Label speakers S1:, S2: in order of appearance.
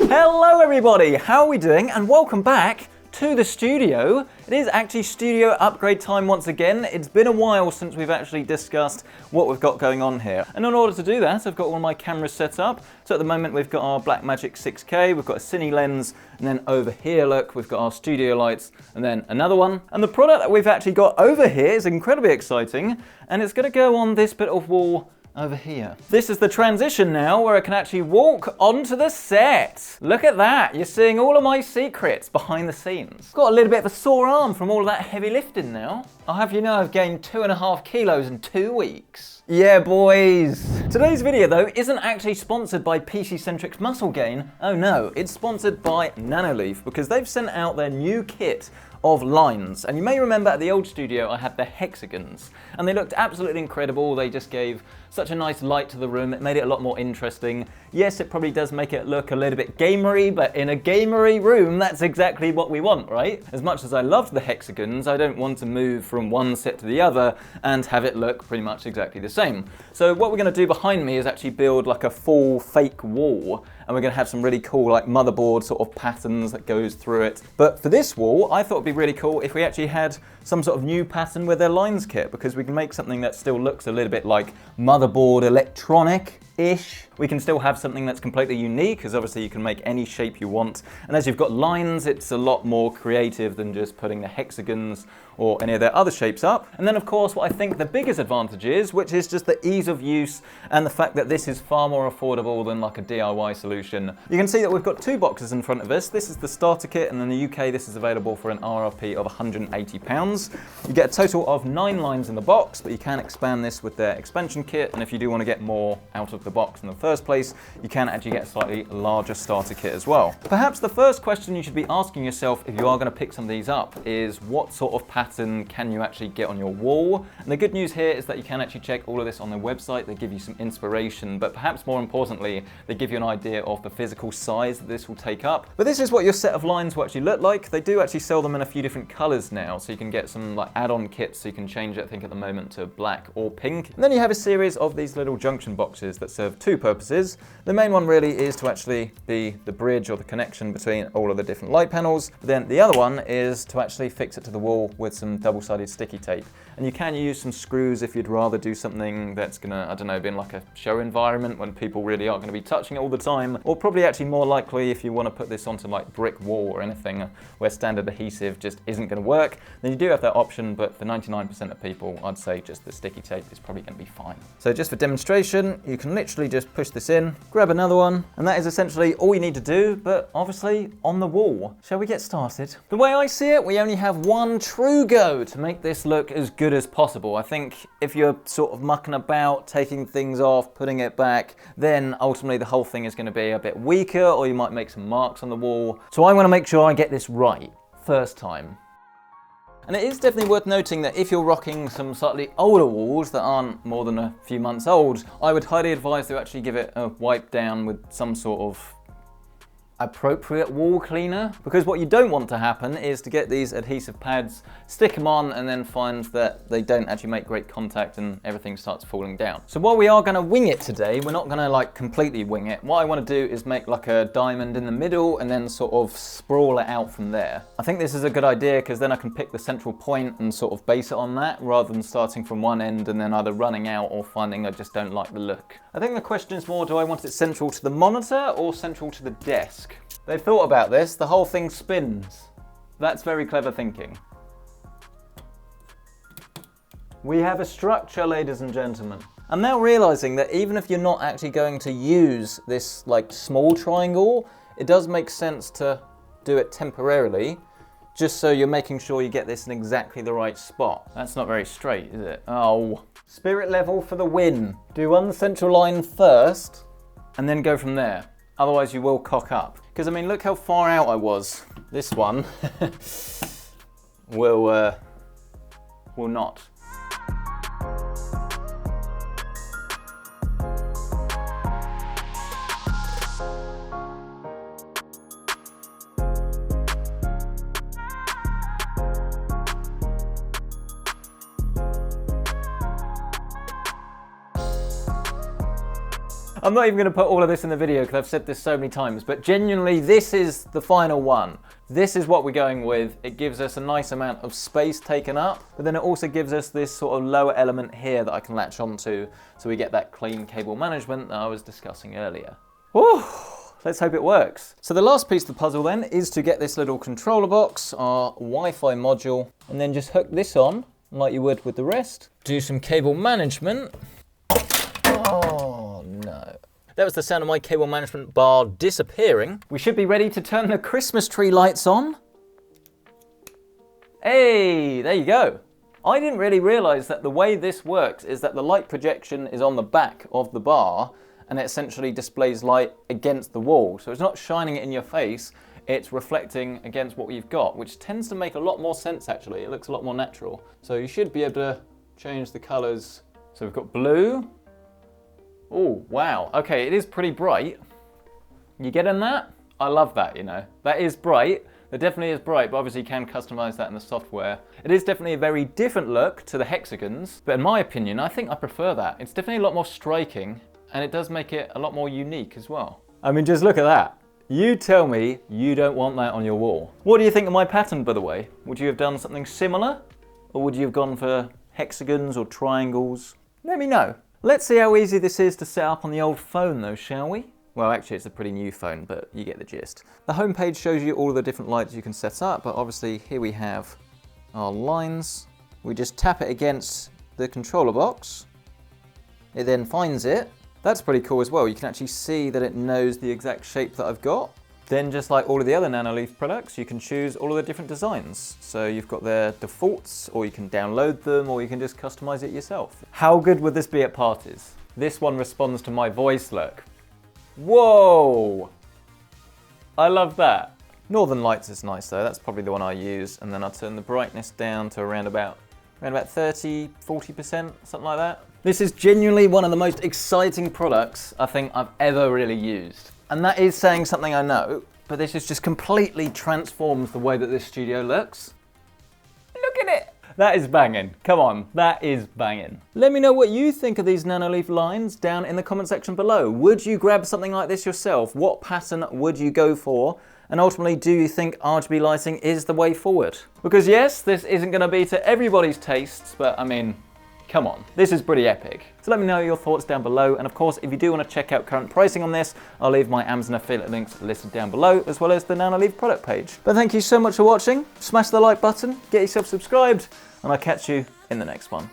S1: Hello everybody, how are we doing? And welcome back to the studio. It is actually studio upgrade time once again. It's been a while since we've actually discussed what we've got going on here. And in order to do that, I've got all my cameras set up. So at the moment we've got our Blackmagic 6K, we've got a Cine lens, and then over here, look, we've got our studio lights, and then another one. And the product that we've actually got over here is incredibly exciting, and it's gonna go on this bit of wall over here. This is the transition now where I can actually walk onto the set. Look at that, you're seeing all of my secrets behind the scenes. Got a little bit of a sore arm from all of that heavy lifting now. I'll have you know I've gained 2.5 kilos in 2 weeks. Yeah, boys. Today's video though isn't actually sponsored by PC Centric's Muscle Gain. Oh no, it's sponsored by Nanoleaf because they've sent out their new kit of lines. And you may remember at the old studio I had the hexagons and they looked absolutely incredible. They just gave such a nice light to the room. It made it a lot more interesting. Yes, it probably does make it look a little bit gamery, but in a gamery room, that's exactly what we want, right? As much as I loved the hexagons, I don't want to move from one set to the other and have it look pretty much exactly the same. So what we're gonna do behind me is actually build like a full fake wall, and we're gonna have some really cool like motherboard sort of patterns that goes through it. But for this wall, I thought it'd be really cool if we actually had some sort of new pattern with their lines kit, because we can make something that still looks a little bit like motherboard electronic-ish. We can still have something that's completely unique, because obviously you can make any shape you want. And as you've got lines, it's a lot more creative than just putting the hexagons or any of their other shapes up. And then of course, what I think the biggest advantage is, which is just the ease of use and the fact that this is far more affordable than like a DIY solution. You can see that we've got 2 boxes in front of us. This is the starter kit, and in the UK, this is available for an RRP of £180. You get a total of 9 lines in the box, but you can expand this with their expansion kit. And if you do want to get more out of the box in the first place, you can actually get a slightly larger starter kit as well. Perhaps the first question you should be asking yourself if you are going to pick some of these up is what sort of pattern can you actually get on your wall? And the good news here is that you can actually check all of this on their website. They give you some inspiration, but perhaps more importantly, they give you an idea of the physical size that this will take up. But this is what your set of lines will actually look like. They do actually sell them in a few different colors now, so you can get some like add-on kits, so you can change it, I think at the moment, to black or pink. And then you have a series of these little junction boxes that serve 2 purposes. The main one really is to actually be the bridge or the connection between all of the different light panels. But then the other one is to actually fix it to the wall with some double-sided sticky tape. And you can use some screws if you'd rather do something that's gonna, I don't know, be in like a show environment when people really are gonna be touching it all the time, or probably actually more likely if you wanna put this onto like brick wall or anything where standard adhesive just isn't gonna work, then you do have that option, but for 99% of people, I'd say just the sticky tape is probably gonna be fine. So just for demonstration, you can literally just push this in, grab another one, and that is essentially all you need to do, but obviously on the wall. Shall we get started? The way I see it, we only have one true go to make this look as good as possible. I think if you're sort of mucking about, taking things off, putting it back, then ultimately the whole thing is going to be a bit weaker, or you might make some marks on the wall. So I want to make sure I get this right first time. And it is definitely worth noting that if you're rocking some slightly older walls that aren't more than a few months old, I would highly advise to actually give it a wipe down with some sort of appropriate wall cleaner, because what you don't want to happen is to get these adhesive pads, stick them on, and then find that they don't actually make great contact and everything starts falling down. So while we are going to wing it today, we're not going to like completely wing it. What I want to do is make like a diamond in the middle and then sort of sprawl it out from there. I think this is a good idea because then I can pick the central point and sort of base it on that, rather than starting from one end and then either running out or finding I just don't like the look. I think the question is more, do I want it central to the monitor or central to the desk? They've thought about this, the whole thing spins. That's very clever thinking. We have a structure, ladies and gentlemen. I'm now realizing that even if you're not actually going to use this like small triangle, it does make sense to do it temporarily, just so you're making sure you get this in exactly the right spot. That's not very straight, is it? Oh. Spirit level for the win. Do one central line first, and then go from there. Otherwise you will cock up. Because I mean, look how far out I was. This one will not. I'm not even going to put all of this in the video because I've said this so many times, but genuinely this is the final one. This is what we're going with. It gives us a nice amount of space taken up, but then it also gives us this sort of lower element here that I can latch onto, so we get that clean cable management that I was discussing earlier. Whew. Let's hope it works. So the last piece of the puzzle then is to get this little controller box, our Wi-Fi module, and then just hook this on like you would with the rest. Do some cable management. Oh no. That was the sound of my cable management bar disappearing. We should be ready to turn the Christmas tree lights on. Hey, there you go. I didn't really realize that the way this works is that the light projection is on the back of the bar, and it essentially displays light against the wall. So it's not shining it in your face, it's reflecting against what you've got, which tends to make a lot more sense actually. It looks a lot more natural. So you should be able to change the colors. So we've got blue. Oh, wow. Okay, it is pretty bright. You getting that? I love that, you know. That is bright. It definitely is bright, but obviously you can customize that in the software. It is definitely a very different look to the hexagons, but in my opinion, I think I prefer that. It's definitely a lot more striking, and it does make it a lot more unique as well. I mean, just look at that. You tell me you don't want that on your wall. What do you think of my pattern, by the way? Would you have done something similar? Or would you have gone for hexagons or triangles? Let me know. Let's see how easy this is to set up on the old phone though, shall we? Well, actually it's a pretty new phone, but you get the gist. The home page shows you all of the different lights you can set up, but obviously here we have our lines. We just tap it against the controller box. It then finds it. That's pretty cool as well. You can actually see that it knows the exact shape that I've got. Then just like all of the other Nanoleaf products, you can choose all of the different designs. So you've got their defaults, or you can download them, or you can just customize it yourself. How good would this be at parties? This one responds to my voice, look. Whoa! I love that. Northern Lights is nice though. That's probably the one I use. And then I'll turn the brightness down to around about 30, 40%, something like that. This is genuinely one of the most exciting products I think I've ever really used. And that is saying something, I know, but this has just completely transformed the way that this studio looks. Look at it! That is banging. Come on, that is banging. Let me know what you think of these Nanoleaf lines down in the comment section below. Would you grab something like this yourself? What pattern would you go for? And ultimately, do you think RGB lighting is the way forward? Because yes, this isn't going to be to everybody's tastes, but I mean, come on, this is pretty epic. So let me know your thoughts down below, and of course, if you do want to check out current pricing on this, I'll leave my Amazon affiliate links listed down below, as well as the Nanoleaf product page. But thank you so much for watching. Smash the like button, get yourself subscribed, and I'll catch you in the next one.